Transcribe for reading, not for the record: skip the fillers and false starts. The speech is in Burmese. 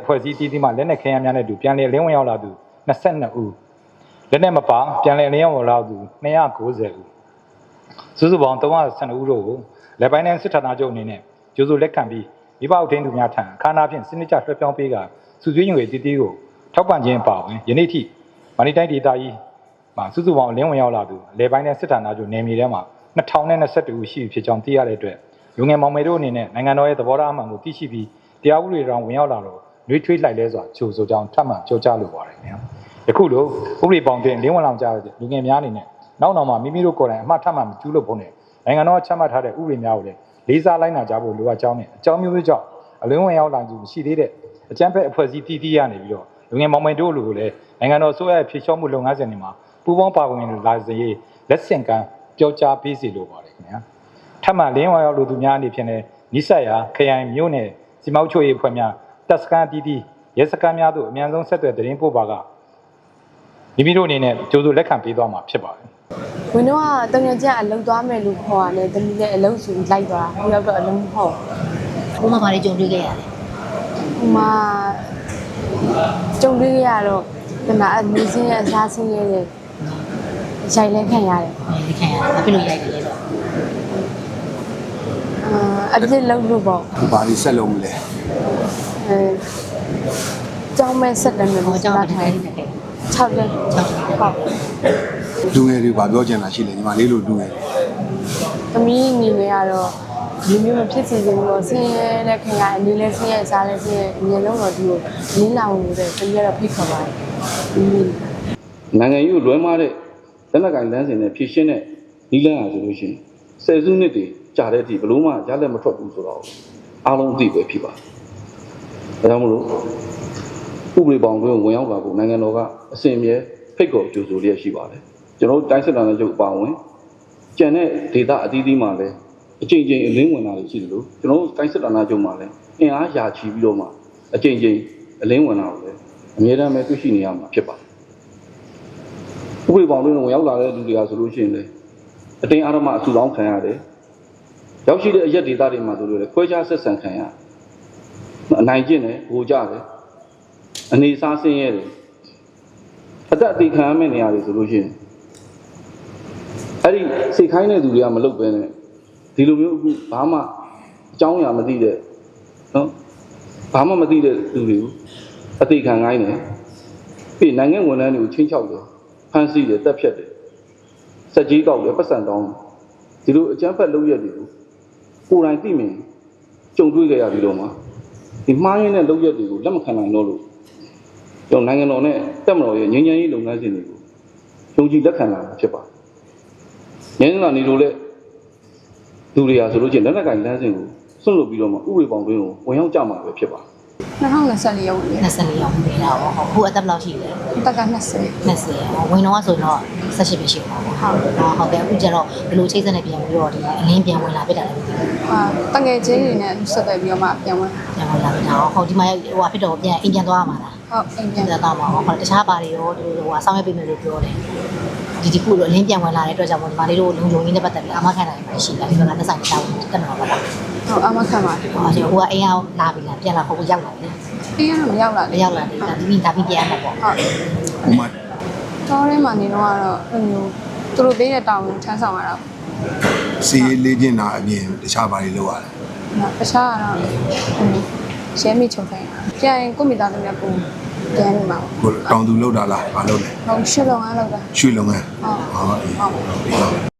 ဖွဲ့စည်းတီးမှလက်နဲ့ခရမ်းများနဲ့တူပြန်လည်လင်းဝင်ရောက်လာသူ22ဦးလက်နဲ့မပါပြန်လည်လင်းရောက်လာသူ290ဦးစုစုပေါင်း312ဦးတို့ကိုလက်ပိုင်းနဲ့စစ်ဌာနချုပ်အနေနဲ့ကျိုးစုလက်ခံပြီးမိဘအုပ်ထိန်းသူများထံအခမ်းအနားဖြင့်စနစ်ကျလွှဲပြောင်းပေးကစုစည်းငွေတီးကိုထောက်ပံ့ခြင်းပါဝင်ယနေ့ထိမန္တလေးတိုင်းဒေသကြီးမှာစုစုပေါင်းလင်းဝင်ရောက်လာသူလက်ပိုင်းနဲ့စစ်ဌာနချုပ်နယ်မြေထဲမှာ2022ဦးရှိဖြစ်ကြောင်းသိရတဲ့အတွက်လူငယ်မောင်မယ်တို့အနေနဲ့နိုင်ငံတော်ရဲ့သဘောထားအမှန်ကိုသိရှိပြီးတရားဥပဒေတော်ဝင်ရောက်လာတော့နှွေးထွေးလိုက်လဲစွာချိုးဆိုကြောင်းထပ်မံပြောကြားလိုပါတယ်ခင်ဗျာယခုလိုဥပဒေပေါင်းတင်လင်းဝင်လောင်ကြတဲ့လူငယ်များအနေနဲ့နောက်မှာမိမိတို့ကိုယ်တိုင်အမှတ်ထပ်မံကျူးလွတ်ဖို့နဲ့နိုင်ငံတော်ချမှတ်ထားတဲ့ဥပဒေများကိုလည်းလေးစားလိုက်နာကြဖို့လိုအပ်ကြောင်းနဲ့အကြောင်းမျိုးမျိုးကြောင့်အလင်းဝင်ရောက်လာသူရှိသေးတဲ့အကြမ်းဖက်အဖွဲ့အစည်းတီးရနေပြီးတော့လူငယ်မောင်မယ်တို့လိုလည်းနိုင်ငံတော်ဆိုရဖြည့်ချောမှုလုပ်ငန်းစဉ်တွေမှာပူးပေါင်းပါဝင်လာစေလက်ဆင့်ကမ်းပြောကြားပေးစီလိုပါတယ်ခင်ဗျာထပ်မံလင်းဝင်ရောက်လူသူများအနေဖြင့်လည်းနိစ္စရာခရိုင်မြို့နယ်စီမောက်ချိုရေးအဖွဲ့များတပ်စခန်းတီးရဲစခန်းများတို့အများဆုံးဆက်သွယ်သတင်းပို့ပါကမိမိတို့အနေနဲ့ကြိုးစိုးလက်ခံပေးသွားမှာဖြစ်ပါတယ်ဝင်းတော့တငယ်ချင်းအလုံးသွားမယ်လို့ခေါ်ရတယ်တမီးလည်းအလုံးစုလိုက်သွားဟိုရောက်တော့အလုံးမဟုတ်ဘုမဘာတွေကြုံတွေ့ခဲ့ရလဲဟိုမှာကြုံတွေ့ခဲ့ရတော့ဒီမှာအမီးစင်းရဲ့အစားဆင်းရဲတဲ့ရိုက်လဲခံရတယ်လက်ခံရတယ်ဘာဖြစ်လို့ရိုက်တယ်လဲတော့အပြစ်လုံးလို့ပေါ့ဘာလို့ဆက်လုံးမလဲကျောင်းမဲ့ဆက်တယ်မျိုးကျောင်းထိုင်နေတယ်6လက်ဟုတ်လူငယ်တွေဘာပြောချင်တာရှိလဲညီမလေးလိုလူငယ်သမီးအနေနဲ့ကတော့ဒီမျိုးမဖြစ်စေချင်ဘူးတော့ဆင်းရဲတဲ့ခင်ဗျာအနေနဲ့ဆင်းရဲစားလဲဆင်းရဲအမြင်လုံးတော့ဒီကိုလင်းလောင်နေတဲ့သမီးကတော့ဖိတ်ခေါ်ပါတယ်နိုင်ငံရေးကိုလွဲမှားတဲ့လက်နက်ကင်လမ်းစဉ်နဲ့ဖြည့်ရှင်းတဲ့ဒီလမ်းအားဆိုလို့ရှိရင်ဆယ်စုနှစ်တွေကြာတဲ့အထိဘလို့မှရလက်မထွက်ဘူးဆိုတော့အားလုံးအသိပဲဖြစ်ပါတယ်။ဒါကြောင့်မလို့ဥပဒေပေါင်းတွင်ဝင်ရောက်လာဖို့နိုင်ငံတော်ကအစဉ်အမြဲဖိတ်ခေါ်ကြိုဆိုလျက်ရှိပါတယ်။ကျွန်တော်တို့တိုင်းစစ်ဌာနချုပ်ပါဝင်ကျန်တဲ့ဒေသအသီးသီးမှာလည်းအကြိမ်ကြိမ်အလင်းဝင်လာလို့ရှိတယ်လို့ကျွန်တော်တို့တိုင်းစစ်ဌာနချုပ်မှာလည်းအင်အားရာချီပြီးတော့မှအကြိမ်ကြိမ်အလင်းဝင်လာလို့လည်းအမြဲတမ်းပဲတွေ့ရှိနေရမှာဖြစ်ပါတယ်။ဥပဒေပေါင်းတွင်ဝင်ရောက်လာတဲ့လူတွေကဆိုလို့ရှိရင်လည်းအတင်းအဓမ္မအဆူတောင်းခံရတယ်။ရောက်ရှိတဲ့အရက်ဒေသတွေမှာဆိုလို့လည်းခွဲခြားဆက်ဆံခံရအနိုင်ကျင့်တယ်ဟိုကြတယ်အနေစားဆင်းရဲတယ်အသက်အသေးခံရမယ့်နေရာတွေဆိုလို့ရှိရင်အဲ့ဒီစိတ်ခိုင်းတဲ့သူတွေကမလုပ်ပဲနဲ့ဒီလိုမျိုးအခုဘာမှအကြောင်းအရာမသိတဲ့နော်ဘာမှမသိတဲ့သူတွေကိုအသေးခံခိုင်းတယ်ပြီးနိုင်ငံဝန်ထမ်းတွေကိုချင်းချောက်တယ်ဖမ်းဆီးတယ်တပ်ဖြတ်တယ်စက်ကြီးကောက်တယ်ပတ်စံတောင်းဒီလိုအကြမ်းဖက်လုပ်ရက်တွေကိုကိုယ်တိုင်သိမြင်ကြုံတွေ့ကြရပြီးတော့မှဒီမှားရင်းတဲ့လုပ်ရက်တွေကိုလက်မခံနိုင်တော့လို့ကျွန်တော်နိုင်ငံတော်နဲ့တက်မတော်ရဲ့ငြိမ်းချမ်းရေးလုပ်ငန်းစဉ်တွေကိုယုံကြည်လက်ခံလာမှာဖြစ်ပါတယ်။ငြိမ်းချမ်းလာနေလို့လေလူတွေဟာဆိုလို့ချင်းလက်နက်ကင်လမ်းစဉ်ကိုဆွန့်လွတ်ပြီးတော့မှဥပဒေပေါင်းတွင်းကိုဝင်ရောက်ကြမှာပဲဖြစ်ပါတယ်2024ရောက်ပြီ24ရောက်ပြီလားဟုတ်ခုအသက်ဘယ်လောက်ရှိလဲအသက်က20ဝင်တော့ဆိုတော့18ပဲရှိပါဘူးဟုတ်ကဲ့အခုကျတော့ဘယ်လိုချိတ်ဆက်နေပြန်ပြီးတော့ဒီအလင်းပြန်ဝင်လာပြတာလဲတငယ်ချင်းတွေနဲ့ဆက်သွယ်ပြီးတော့မှပြန်ဝင်လာပြီနော်ဟုတ်ဒီမှာဟိုဖြစ်တော့ပြန်အိမ်ပြန်သွားမှာလားဟုတ်အိမ်ပြန်သွားမှာဟုတ်တခြားပါတွေရောဒီဟိုဆောင်းရပေးမယ်လို့ပြောတယ်ဒီခုတော့အလင်းပြန်ဝင်လာတဲ့အတွက်ကြောင့်ဒီမှာလေးတို့လုံခြုံရေးနဲ့ပတ်သက်ပြီးအမခံနိုင်မှာရှိတယ်ဒီကလက်ဆိုင်တောင်းတက်မှာပါလားဟုတ်အမခံပါတယ်ဟိုကအိမ်အောင်လာပြီလားပြန်လာဖို့ရောက်လာပြီအိမ်ကတော့မရောက်လာဘူးရောက်လာတယ်ဒါပြီးပြန်မှာပေါ့ဟုတ်ဟိုမှာတော့ထဲမှာနေတော့ကတော့အဲ့လိုသူတို့ပေးတဲ့တောင်းကိုထမ်းဆောင်ရတာစီးလေးကျင်တာအပြင်တခြားဘာတွေလုပ်ရလဲတခြားကတော့ရဲမိချုံခိုင်းပြန်ကိုမိသားစုနဲ့ပုံပြန်နေမှာဟိုတောင်သူလောက်တာလားမလုပ်လဲဟုတ်ရွှေလုံငန်းလောက်တာရွှေလုံငန်းဟုတ်